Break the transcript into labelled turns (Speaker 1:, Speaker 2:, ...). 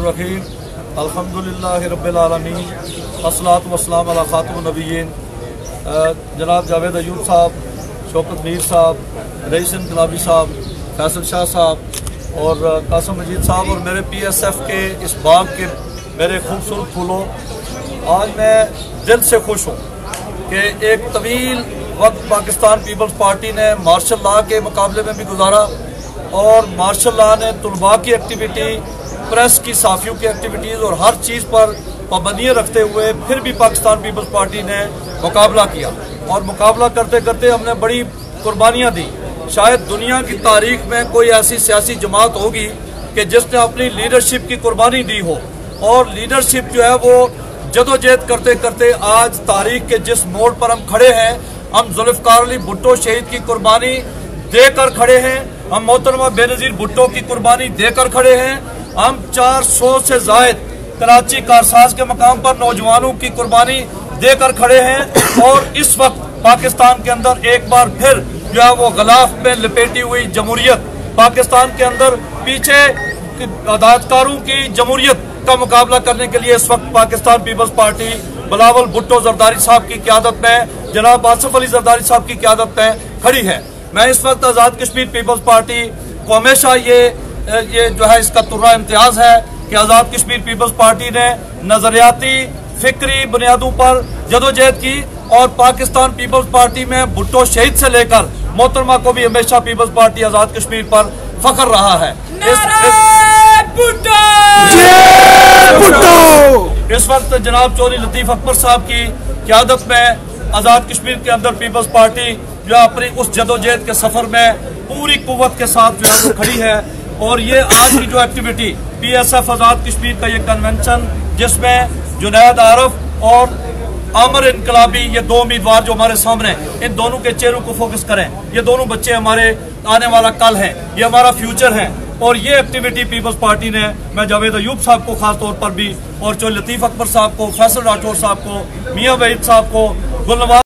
Speaker 1: बिस्मिल्लाहिर्रहमानिर्रहीम अल्हम्दुलिल्लाहि रब्बिल आलमीन अस्सलातु वस्सलामु अला खातिमुन नबिय्यीन। जनाब जावेद अयूब साहब, शौकत मीर साहब, रईस इनकलाबी साहब, फैसल शाह साहब और कासिम मजीद साहब और मेरे PSF के इस बाग के मेरे खूबसूरत फूलों, आज मैं दिल से खुश हूँ कि एक तवील वक्त पाकिस्तान पीपल्स पार्टी ने मार्शल लॉ के मुकाबले में भी गुजारा और मार्शल लॉ ने तुलबा की एक्टिविटी, प्रेस की, साफियों की एक्टिविटीज़ और हर चीज़ पर पाबंदियाँ रखते हुए फिर भी पाकिस्तान पीपल्स पार्टी ने मुकाबला किया और मुकाबला करते करते हमने बड़ी कुर्बानियाँ दी। शायद दुनिया की तारीख में कोई ऐसी सियासी जमात होगी कि जिसने अपनी लीडरशिप की कुर्बानी दी हो और लीडरशिप जो है वो जदोजहद करते करते आज तारीख के जिस मोड़ पर हम खड़े हैं, हम जुल्फ़िकार अली भुट्टो शहीद की कुर्बानी देकर खड़े हैं, हम मोहतरमा बेनज़ीर भुट्टो की कुर्बानी देकर खड़े हैं, हम 400 से ज़ायद कराची कारसाज के मकाम पर नौजवानों की कुर्बानी देकर खड़े हैं और इस वक्त पाकिस्तान के अंदर एक बार फिर जो है वो गलाफ में लपेटी हुई जमहूरियत, पाकिस्तान के अंदर पीछे अदालतकारों की जमहूरियत का मुकाबला करने के लिए इस वक्त पाकिस्तान पीपल्स पार्टी बिलावल भुट्टो जरदारी साहब की क़यादत में, जनाब आसिफ अली जरदारी साहब की क़यादत में खड़ी है। मैं इस वक्त आज़ाद कश्मीर पीपल्स पार्टी को हमेशा ये जो है इसका तुर्रा इम्तियाज है कि आज़ाद कश्मीर पीपल्स पार्टी ने नजरियाती फिक्री बुनियादों पर जदोजहद की और पाकिस्तान पीपल्स पार्टी में भुट्टो शहीद से लेकर मोहतरमा को भी हमेशा पीपल्स पार्टी आज़ाद कश्मीर पर फख्र रहा है। इस वक्त जनाब चौधरी लतीफ अकबर साहब की क़यादत में आज़ाद कश्मीर के अंदर पीपल्स पार्टी जो अपनी उस जदोजहद के सफर में पूरी कुव्वत के साथ जो है वो खड़ी है और ये आज की जो एक्टिविटी PSF आज़ाद कश्मीर का ये कन्वेंशन, जिसमें जुनैद आरफ और आमिर इनकलाबी, ये दो उम्मीदवार जो हमारे सामने, इन दोनों के चेहरों को फोकस करें। ये दोनों बच्चे हमारे आने वाला कल है, ये हमारा फ्यूचर है और ये एक्टिविटी पीपल्स पार्टी ने, मैं जावेद अयूब साहब को खास तौर पर भी और जो लतीफ अकबर साहब को, फैसल राठौर साहब को, मियां वहीद साहब को, गुलनवाज